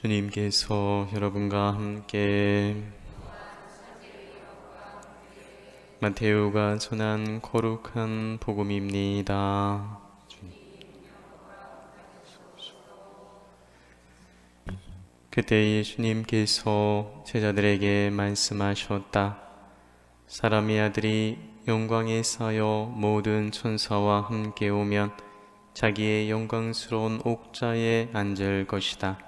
주님께서 여러분과 함께 마테오가 전한 거룩한 복음입니다. 그때 예수님께서 제자들에게 말씀하셨다. 사람의 아들이 영광에 쌓여 모든 천사와 함께 오면 자기의 영광스러운 옥좌에 앉을 것이다.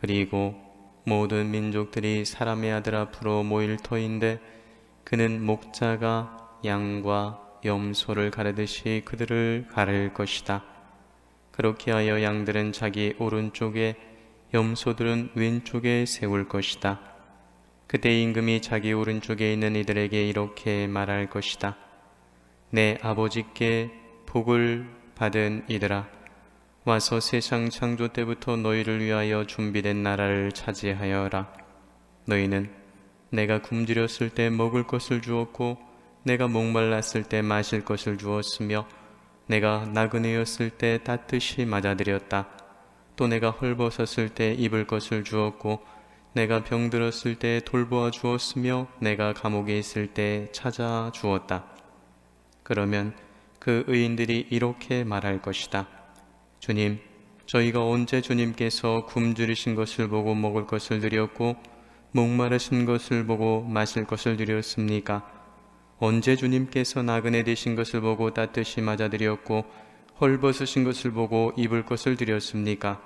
그리고 모든 민족들이 사람의 아들 앞으로 모일 터인데 그는 목자가 양과 염소를 가르듯이 그들을 가를 것이다. 그렇게 하여 양들은 자기 오른쪽에 염소들은 왼쪽에 세울 것이다. 그때 임금이 자기 오른쪽에 있는 이들에게 이렇게 말할 것이다. 내 아버지께 복을 받은 이들아, 와서 세상 창조 때부터 너희를 위하여 준비된 나라를 차지하여라. 너희는 내가 굶주렸을 때 먹을 것을 주었고 내가 목말랐을 때 마실 것을 주었으며 내가 나그네였을 때 따뜻이 맞아들였다. 또 내가 헐벗었을 때 입을 것을 주었고 내가 병들었을 때 돌보아 주었으며 내가 감옥에 있을 때 찾아 주었다. 그러면 그 의인들이 이렇게 말할 것이다. 주님, 저희가 언제 주님께서 굶주리신 것을 보고 먹을 것을 드렸고 목마르신 것을 보고 마실 것을 드렸습니까? 언제 주님께서 나그네 되신 것을 보고 따뜻이 맞아드렸고 헐벗으신 것을 보고 입을 것을 드렸습니까?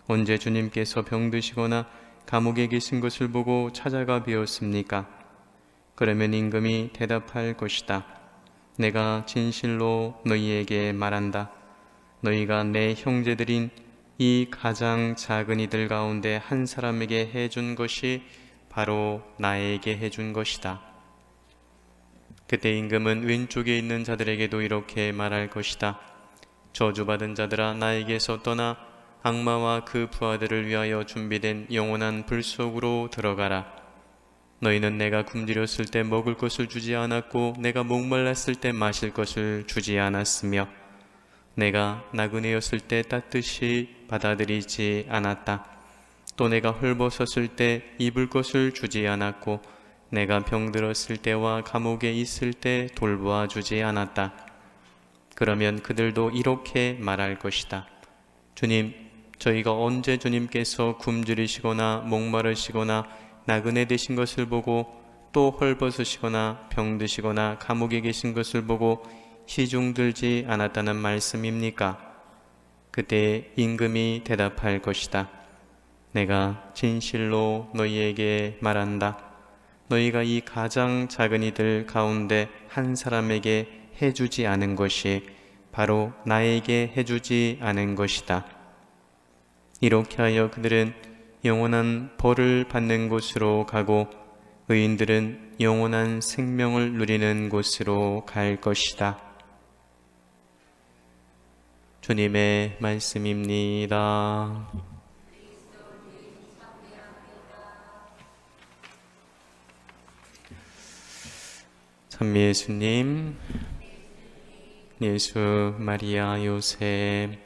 언제 주님께서 병드시거나 감옥에 계신 것을 보고 찾아가 뵈었습니까? 그러면 임금이 대답할 것이다. 내가 진실로 너희에게 말한다. 너희가 내 형제들인 이 가장 작은 이들 가운데 한 사람에게 해준 것이 바로 나에게 해준 것이다. 그때 임금은 왼쪽에 있는 자들에게도 이렇게 말할 것이다. 저주받은 자들아, 나에게서 떠나 악마와 그 부하들을 위하여 준비된 영원한 불 속으로 들어가라. 너희는 내가 굶주렸을 때 먹을 것을 주지 않았고 내가 목말랐을 때 마실 것을 주지 않았으며 내가 나그네였을 때 따뜻이 받아들이지 않았다. 또 내가 헐벗었을 때 입을 것을 주지 않았고 내가 병들었을 때와 감옥에 있을 때 돌보아 주지 않았다. 그러면 그들도 이렇게 말할 것이다. 주님, 저희가 언제 주님께서 굶주리시거나 목마르시거나 나그네 되신 것을 보고 또 헐벗으시거나 병드시거나 감옥에 계신 것을 보고 시중 들지 않았다는 말씀입니까? 그때 임금이 대답할 것이다. 내가 진실로 너희에게 말한다. 너희가 이 가장 작은 이들 가운데 한 사람에게 해주지 않은 것이 바로 나에게 해주지 않은 것이다. 이렇게 하여 그들은 영원한 벌을 받는 곳으로 가고 의인들은 영원한 생명을 누리는 곳으로 갈 것이다. 주님의 말씀입니다. 찬미 예수님, 예수 마리아 요셉,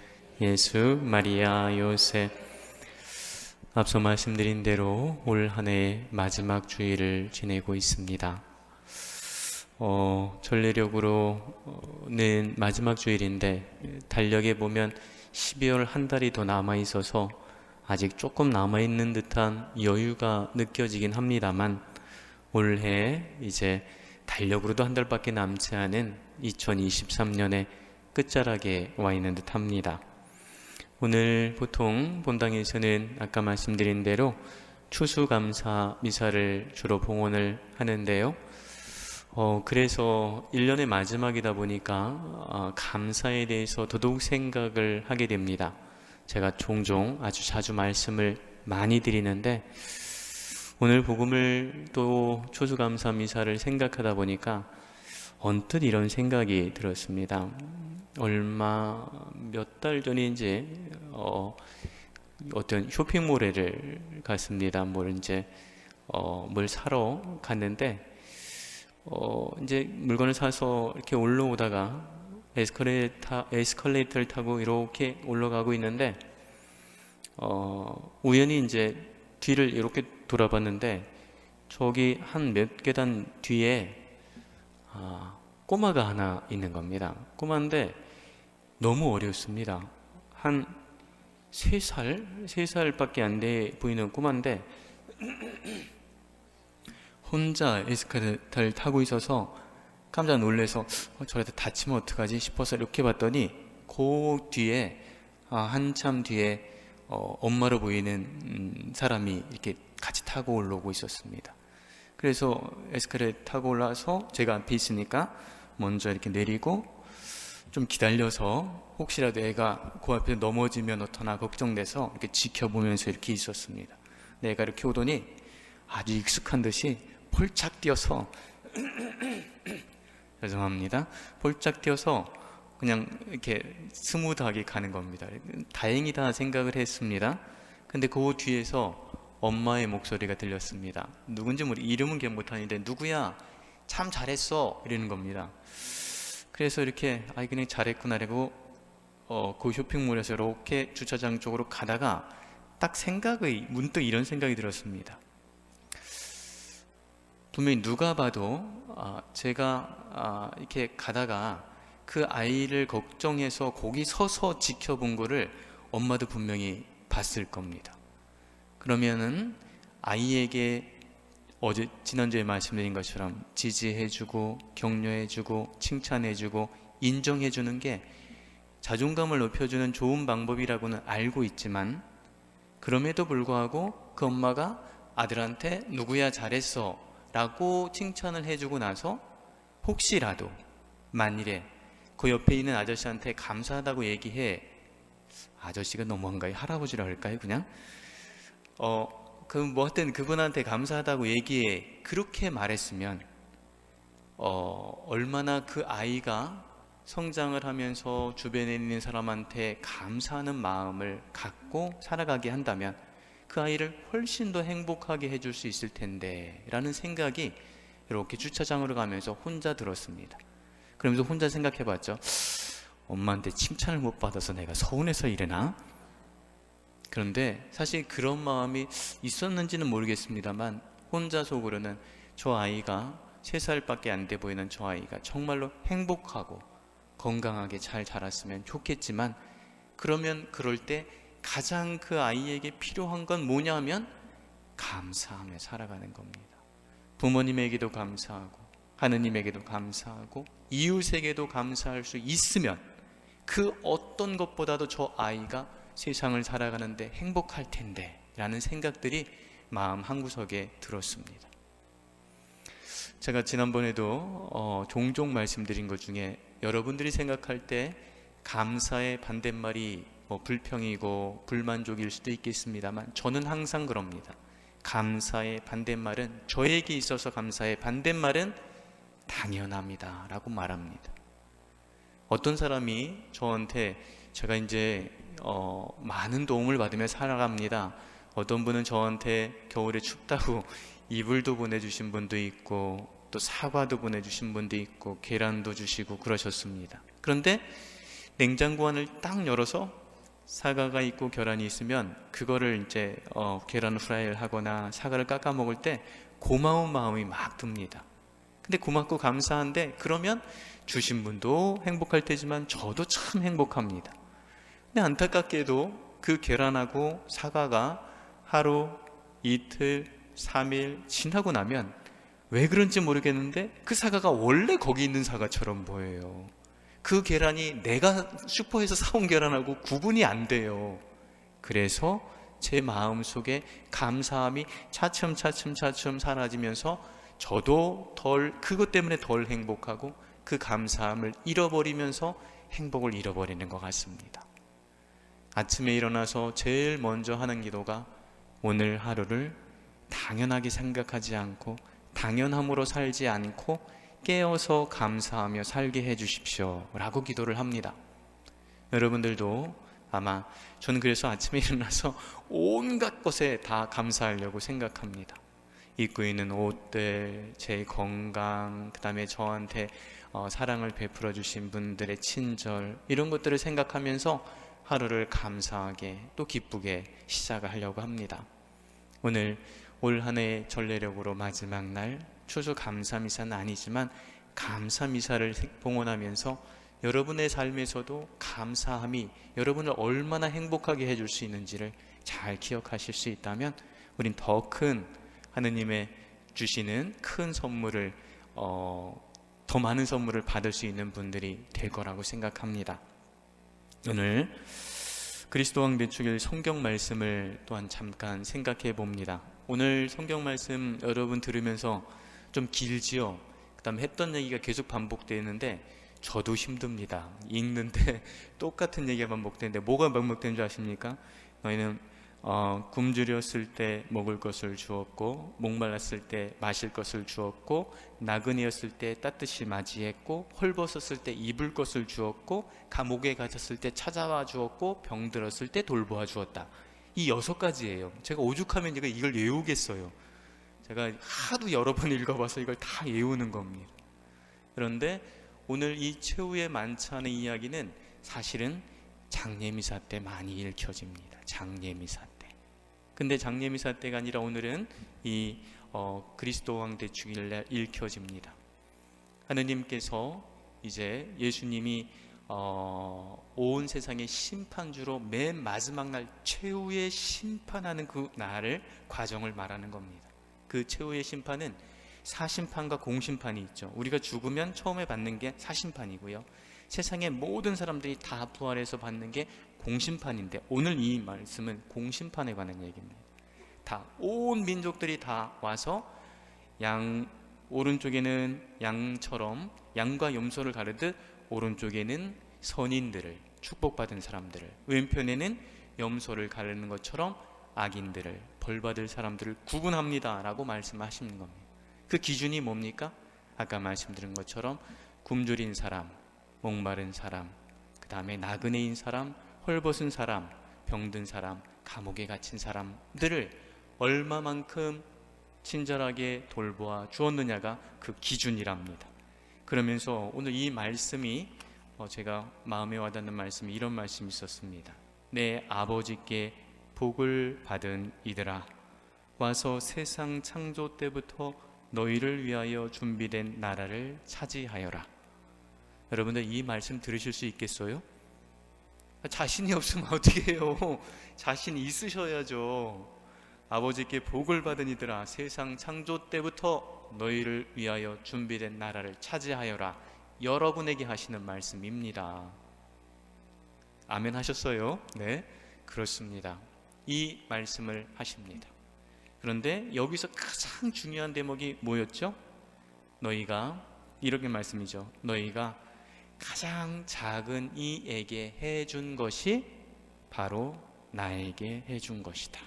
예수 마리아 요셉. 앞서 말씀드린 대로 올 한 해 마지막 주일을 지내고 있습니다. 전례력으로는 마지막 주일인데 달력에 보면 12월 한 달이 더 남아 있어서 아직 조금 남아 있는 듯한 여유가 느껴지긴 합니다만 올해 이제 달력으로도 한 달밖에 남지 않은 2023년의 끝자락에 와 있는 듯 합니다. 오늘 보통 본당에서는 아까 말씀드린 대로 추수감사 미사를 주로 봉헌을 하는데요. 그래서 1년의 마지막이다 보니까 감사에 대해서 더더욱 생각을 하게 됩니다. 제가 종종 아주 자주 말씀을 많이 드리는데 오늘 복음을 또 추수감사 미사를 생각하다 보니까 언뜻 이런 생각이 들었습니다. 몇 달 전인지 어떤 쇼핑몰에를 갔습니다. 뭘 사러 갔는데 이제 물건을 사서 이렇게 올라오다가 에스컬레이터를 타고 이렇게 올라가고 있는데 우연히 이제 뒤를 이렇게 돌아봤는데 저기 한 몇 계단 뒤에 꼬마가 하나 있는 겁니다. 꼬마인데 너무 어렸습니다. 한 3살? 3살밖에 안 돼 보이는 꼬마인데 혼자 에스카레이터를 타고 있어서 깜짝 놀라서 저래도 다치면 어떡하지 싶어서 이렇게 봤더니 그 뒤에 한참 뒤에 엄마로 보이는 사람이 이렇게 같이 타고 올라오고 있었습니다. 그래서 에스카레이터 타고 올라와서 제가 앞에 있으니까 먼저 이렇게 내리고 좀 기다려서 혹시라도 애가 그 앞에 넘어지면 어떠나 걱정돼서 이렇게 지켜보면서 이렇게 있었습니다. 내가 이렇게 오더니 아주 익숙한 듯이 폴짝 뛰어서 죄송합니다. 폴짝 뛰어서 그냥 이렇게 스무드하게 가는 겁니다. 다행이다 생각을 했습니다. 근데 그 뒤에서 엄마의 목소리가 들렸습니다. 누군지 이름은 기억 못하는데 누구야? 참 잘했어 이러는 겁니다. 그래서 이렇게 그냥 잘했구나 라고 그 쇼핑몰에서 이렇게 주차장 쪽으로 가다가 딱 문득 이런 생각이 들었습니다. 분명히 누가 봐도 제가 이렇게 가다가 그 아이를 걱정해서 거기 서서 지켜본 거를 엄마도 분명히 봤을 겁니다. 그러면은 아이에게 지난주에 말씀드린 것처럼 지지해주고 격려해주고 칭찬해주고 인정해주는 게 자존감을 높여주는 좋은 방법이라고는 알고 있지만, 그럼에도 불구하고 그 엄마가 아들한테 누구야 잘했어 라고 칭찬을 해주고 나서 혹시라도 만일에 그 옆에 있는 아저씨한테 감사하다고 얘기해, 아저씨가 너무한가요? 할아버지라 할까요? 그냥 하여튼 그분한테 감사하다고 얘기해 그렇게 말했으면 얼마나 그 아이가 성장을 하면서 주변에 있는 사람한테 감사하는 마음을 갖고 살아가게 한다면 그 아이를 훨씬 더 행복하게 해줄 수 있을 텐데 라는 생각이 이렇게 주차장으로 가면서 혼자 들었습니다. 그러면서 혼자 생각해 봤죠. 엄마한테 칭찬을 못 받아서 내가 서운해서 이러나? 그런데 사실 그런 마음이 있었는지는 모르겠습니다만 혼자 속으로는 저 아이가 3살밖에 안 돼 보이는 저 아이가 정말로 행복하고 건강하게 잘 자랐으면 좋겠지만, 그러면 그럴 때 가장 그 아이에게 필요한 건 뭐냐 하면 감사하며 살아가는 겁니다. 부모님에게도 감사하고 하느님에게도 감사하고 이웃에게도 감사할 수 있으면 그 어떤 것보다도 저 아이가 세상을 살아가는데 행복할 텐데 라는 생각들이 마음 한구석에 들었습니다. 제가 지난번에도 종종 말씀드린 것 중에 여러분들이 생각할 때 감사의 반대말이 불평이고 불만족일 수도 있겠습니다만, 저는 항상 그럽니다. 감사의 반대말은, 저에게 있어서 감사의 반대말은 당연합니다 라고 말합니다. 어떤 사람이 저한테 제가 이제 많은 도움을 받으며 살아갑니다. 어떤 분은 저한테 겨울에 춥다고 이불도 보내주신 분도 있고 또 사과도 보내주신 분도 있고 계란도 주시고 그러셨습니다. 그런데 냉장고 안을 딱 열어서 사과가 있고 계란이 있으면 그거를 이제 계란 후라이를 하거나 사과를 깎아 먹을 때 고마운 마음이 막 듭니다. 근데 고맙고 감사한데 그러면 주신 분도 행복할 테지만 저도 참 행복합니다. 근데 안타깝게도 그 계란하고 사과가 하루, 이틀, 3일 지나고 나면 왜 그런지 모르겠는데 그 사과가 원래 거기 있는 사과처럼 보여요. 그 계란이 내가 슈퍼에서 사온 계란하고 구분이 안 돼요. 그래서 제 마음속에 감사함이 차츰 사라지면서 저도 그것 때문에 덜 행복하고 그 감사함을 잃어버리면서 행복을 잃어버리는 것 같습니다. 아침에 일어나서 제일 먼저 하는 기도가 오늘 하루를 당연하게 생각하지 않고 당연함으로 살지 않고 깨어서 감사하며 살게 해주십시오 라고 기도를 합니다. 여러분들도 아마, 저는 그래서 아침에 일어나서 온갖 것에 다 감사하려고 생각합니다. 입고 있는 옷들, 제 건강, 그 다음에 저한테 사랑을 베풀어 주신 분들의 친절, 이런 것들을 생각하면서 하루를 감사하게 또 기쁘게 시작하려고 합니다. 오늘 올 한 해 전례력으로 마지막 날 추수감사미사는 아니지만 감사미사를 봉헌하면서 여러분의 삶에서도 감사함이 여러분을 얼마나 행복하게 해줄 수 있는지를 잘 기억하실 수 있다면 우린 더 큰 하느님의 주시는 큰 선물을 더 많은 선물을 받을 수 있는 분들이 될 거라고 생각합니다. 오늘 그리스도왕 메추길 성경 말씀을 또한 잠깐 생각해 봅니다. 오늘 성경 말씀 여러분 들으면서 좀 길지요? 그 다음에 했던 얘기가 계속 반복되는데 저도 힘듭니다. 읽는데 똑같은 얘기가 반복되는데 뭐가 반복되는 줄 아십니까? 너희는 굶주렸을 때 먹을 것을 주었고 목말랐을 때 마실 것을 주었고 나그네였을 때 따뜻이 맞이했고 헐벗었을 때 입을 것을 주었고 감옥에 갇혔을 때 찾아와 주었고 병들었을 때 돌보아 주었다. 이 6가지예요. 제가 오죽하면 이걸 외우겠어요. 제가 하도 여러 번 읽어봐서 이걸 다 외우는 겁니다. 그런데 오늘 이 최후의 만찬의 이야기는 사실은 장례미사 때 많이 읽혀집니다. 장례미사 때. 근데 장례미사 때가 아니라 오늘은 이 그리스도왕 대축일날 읽혀집니다. 하느님께서 이제 예수님이 온 세상의 심판주로 맨 마지막 날 최후의 심판하는 그 날을 과정을 말하는 겁니다. 그 최후의 심판은 사심판과 공심판이 있죠. 우리가 죽으면 처음에 받는 게 사심판이고요, 세상의 모든 사람들이 다 부활해서 받는 게 공심판인데 오늘 이 말씀은 공심판에 관한 얘기입니다. 다 온 민족들이 다 와서 오른쪽에는 양처럼 양과 염소를 가르듯 오른쪽에는 선인들을, 축복받은 사람들을, 왼편에는 염소를 가르는 것처럼 악인들을, 벌받을 사람들을 구분합니다 라고 말씀하시는 겁니다. 그 기준이 뭡니까? 아까 말씀드린 것처럼 굶주린 사람, 목마른 사람, 그 다음에 나그네인 사람, 헐벗은 사람, 병든 사람, 감옥에 갇힌 사람들을 얼마만큼 친절하게 돌보아 주었느냐가 그 기준이랍니다. 그러면서 오늘 이 말씀이 제가 마음에 와닿는 말씀이 이런 말씀이 있었습니다. 내 아버지께 복을 받은 이들아, 와서 세상 창조 때부터 너희를 위하여 준비된 나라를 차지하여라. 여러분들 이 말씀 들으실 수 있겠어요? 자신이 없으면 어떻게 해요? 자신이 있으셔야죠. 아버지께 복을 받은 이들아, 세상 창조 때부터 너희를 위하여 준비된 나라를 차지하여라. 여러분에게 하시는 말씀입니다. 아멘 하셨어요? 네, 그렇습니다. 이 말씀을 하십니다. 그런데 여기서 가장 중요한 대목이 뭐였죠? 너희가, 이렇게 말씀이죠. 너희가 가장 작은 이에게 해준 것이 바로 나에게 해준 것이다.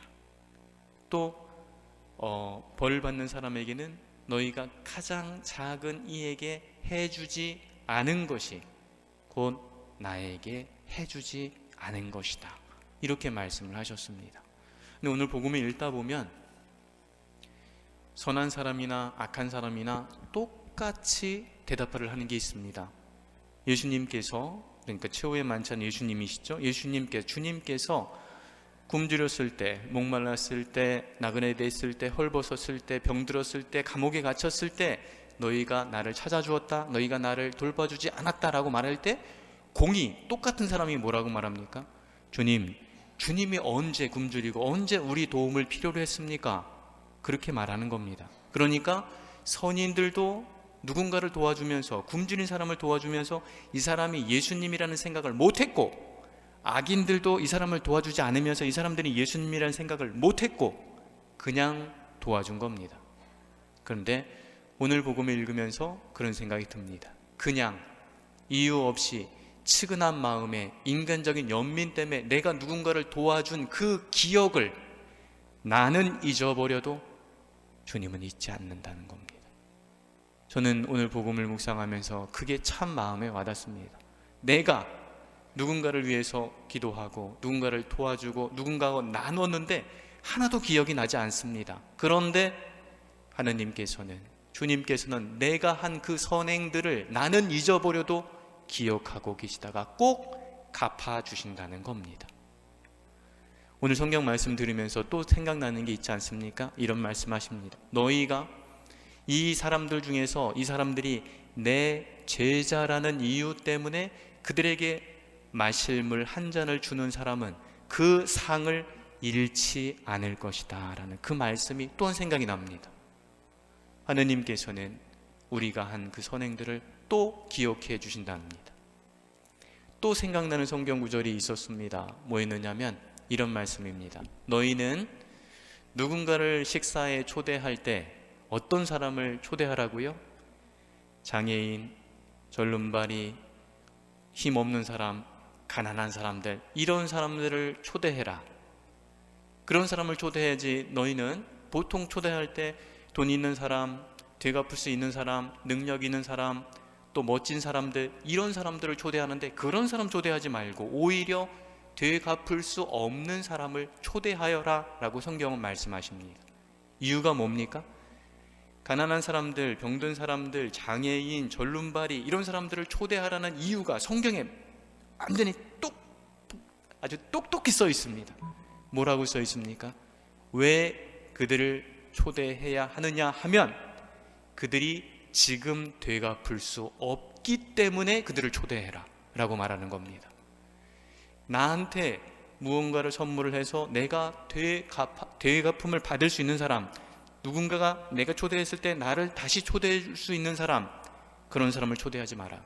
또 벌 받는 사람에게는 너희가 가장 작은 이에게 해주지 않은 것이 곧 나에게 해주지 않은 것이다. 이렇게 말씀을 하셨습니다. 근데 오늘 복음을 읽다 보면 선한 사람이나 악한 사람이나 똑같이 대답을 하는 게 있습니다. 예수님께서, 그러니까 최후의 만찬 예수님이시죠. 주님께서 굶주렸을 때, 목말랐을 때, 나그네 됐을 때, 헐벗었을 때, 병들었을 때, 감옥에 갇혔을 때 너희가 나를 찾아주었다, 너희가 나를 돌봐주지 않았다라고 말할 때 똑같은 사람이 뭐라고 말합니까? 주님이 언제 굶주리고 언제 우리 도움을 필요로 했습니까? 그렇게 말하는 겁니다. 그러니까 선인들도 누군가를 도와주면서, 굶주린 사람을 도와주면서 이 사람이 예수님이라는 생각을 못했고, 악인들도 이 사람을 도와주지 않으면서 이 사람들이 예수님이라는 생각을 못했고 그냥 도와준 겁니다. 그런데 오늘 복음을 읽으면서 그런 생각이 듭니다. 그냥 이유 없이 측은한 마음에, 인간적인 연민 때문에 내가 누군가를 도와준 그 기억을 나는 잊어버려도 주님은 잊지 않는다는 겁니다. 저는 오늘 복음을 묵상하면서 그게 참 마음에 와닿습니다. 내가 누군가를 위해서 기도하고 누군가를 도와주고 누군가와 나눴는데 하나도 기억이 나지 않습니다. 그런데 주님께서는 내가 한 그 선행들을 나는 잊어버려도 기억하고 계시다가 꼭 갚아주신다는 겁니다. 오늘 성경 말씀 들으면서 또 생각나는 게 있지 않습니까? 이런 말씀하십니다. 너희가 이 사람들 중에서 이 사람들이 내 제자라는 이유 때문에 그들에게 마실 물 한 잔을 주는 사람은 그 상을 잃지 않을 것이다 라는 그 말씀이 또 한 생각이 납니다. 하느님께서는 우리가 한 그 선행들을 또 기억해 주신답니다. 또 생각나는 성경 구절이 있었습니다. 뭐였느냐면 이런 말씀입니다. 너희는 누군가를 식사에 초대할 때 어떤 사람을 초대하라고요? 장애인, 절름발이, 힘없는 사람, 가난한 사람들, 이런 사람들을 초대해라. 그런 사람을 초대해야지. 너희는 보통 초대할 때 돈 있는 사람, 되갚을 수 있는 사람, 능력 있는 사람, 또 멋진 사람들, 이런 사람들을 초대하는데 그런 사람 초대하지 말고 오히려 되갚을 수 없는 사람을 초대하여라 라고 성경은 말씀하십니다. 이유가 뭡니까? 가난한 사람들, 병든 사람들, 장애인, 절름발이, 이런 사람들을 초대하라는 이유가 성경에 완전히 아주 똑똑히 써 있습니다. 뭐라고 써 있습니까? 왜 그들을 초대해야 하느냐 하면 그들이 지금 되갚을 수 없기 때문에 그들을 초대해라 라고 말하는 겁니다. 나한테 무언가를 선물을 해서 내가 되갚음을 받을 수 있는 사람, 누군가가 내가 초대했을 때 나를 다시 초대해 줄 수 있는 사람, 그런 사람을 초대하지 마라.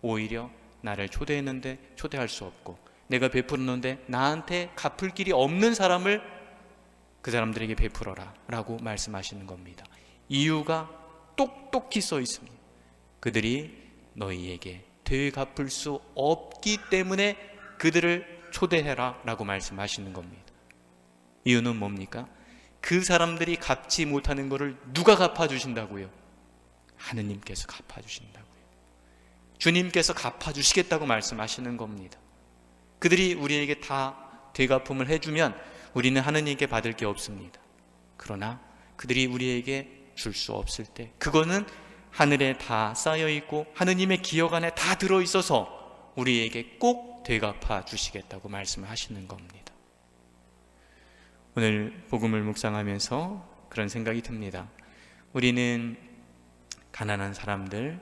오히려 나를 초대했는데 초대할 수 없고 내가 베풀었는데 나한테 갚을 길이 없는 사람을 그 사람들에게 베풀어라 라고 말씀하시는 겁니다. 이유가 똑똑히 써 있습니다. 그들이 너희에게 되갚을 수 없기 때문에 그들을 초대해라 라고 말씀하시는 겁니다. 이유는 뭡니까? 그 사람들이 갚지 못하는 것을 누가 갚아주신다고요? 하느님께서 갚아주신다고요. 주님께서 갚아주시겠다고 말씀하시는 겁니다. 그들이 우리에게 다 되갚음을 해주면 우리는 하느님께 받을 게 없습니다. 그러나 그들이 우리에게 줄 수 없을 때 그거는 하늘에 다 쌓여있고 하느님의 기억 안에 다 들어있어서 우리에게 꼭 되갚아 주시겠다고 말씀을 하시는 겁니다. 오늘 복음을 묵상하면서 그런 생각이 듭니다. 우리는 가난한 사람들,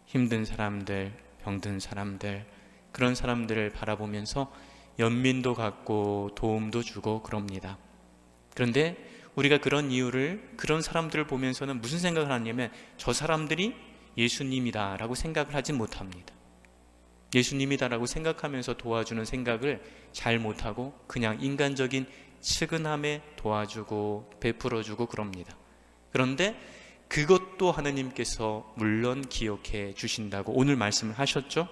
힘든 사람들, 병든 사람들, 그런 사람들을 바라보면서 연민도 갖고 도움도 주고 그럽니다. 그런데 우리가 그런 이유를, 그런 사람들을 보면서는 무슨 생각을 하냐면 저 사람들이 예수님이다 라고 생각을 하지 못합니다. 예수님이다 라고 생각하면서 도와주는 생각을 잘 못하고 그냥 인간적인 측은함에 도와주고 베풀어주고 그럽니다. 그런데 그것도 하느님께서 물론 기억해 주신다고 오늘 말씀을 하셨죠.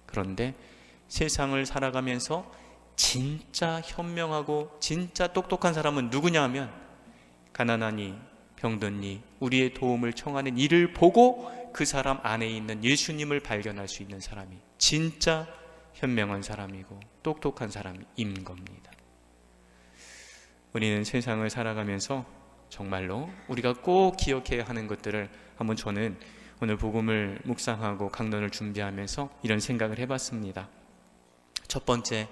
그런데 세상을 살아가면서 진짜 현명하고 진짜 똑똑한 사람은 누구냐 하면 가난하니 병든니 우리의 도움을 청하는 이를 보고 그 사람 안에 있는 예수님을 발견할 수 있는 사람이 진짜 현명한 사람이고 똑똑한 사람인 겁니다. 우리는 세상을 살아가면서 정말로 우리가 꼭 기억해야 하는 것들을 한번 저는 오늘 복음을 묵상하고 강론을 준비하면서 이런 생각을 해봤습니다. 첫 번째,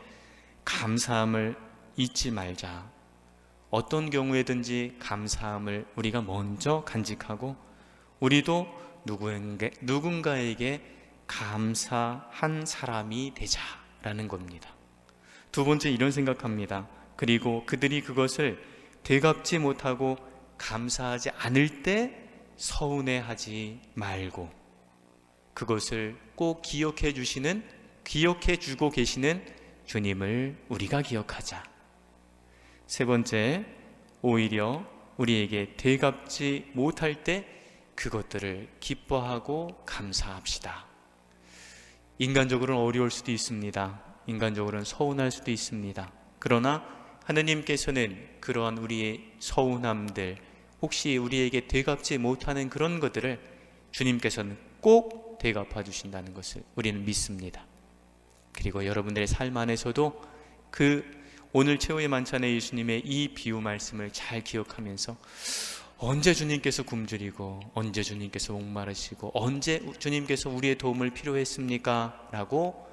감사함을 잊지 말자. 어떤 경우에든지 감사함을 우리가 먼저 간직하고 우리도 누군가에게 감사한 사람이 되자라는 겁니다. 두 번째, 이런 생각합니다. 그리고 그들이 그것을 되갚지 못하고 감사하지 않을 때 서운해하지 말고 그것을 꼭 기억해 주고 계시는 주님을 우리가 기억하자. 세 번째, 오히려 우리에게 되갚지 못할 때 그것들을 기뻐하고 감사합시다. 인간적으로는 어려울 수도 있습니다. 인간적으로는 서운할 수도 있습니다. 그러나 하느님께서는 그러한 우리의 서운함들, 혹시 우리에게 되갚지 못하는 그런 것들을 주님께서는 꼭 되갚아 주신다는 것을 우리는 믿습니다. 그리고 여러분들의 삶 안에서도 그 오늘 최후의 만찬의 예수님의 이 비유 말씀을 잘 기억하면서 언제 주님께서 굶주리고 언제 주님께서 목마르시고 언제 주님께서 우리의 도움을 필요했습니까? 라고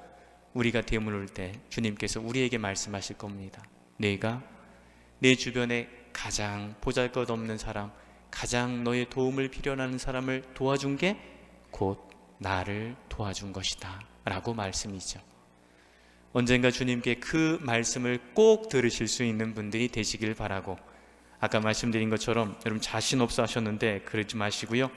우리가 되물을 때 주님께서 우리에게 말씀하실 겁니다. 내가 내 주변에 가장 보잘것없는 사람, 가장 너의 도움을 필요하는 사람을 도와준 게 곧 나를 도와준 것이다 라고 말씀이죠. 언젠가 주님께 그 말씀을 꼭 들으실 수 있는 분들이 되시길 바라고, 아까 말씀드린 것처럼 여러분 자신 없어 하셨는데 그러지 마시고요,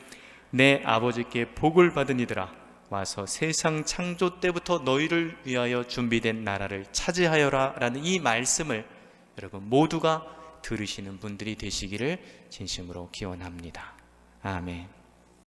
내 아버지께 복을 받은 이들아 와서 세상 창조 때부터 너희를 위하여 준비된 나라를 차지하여라 라는 이 말씀을 여러분 모두가 들으시는 분들이 되시기를 진심으로 기원합니다. 아멘.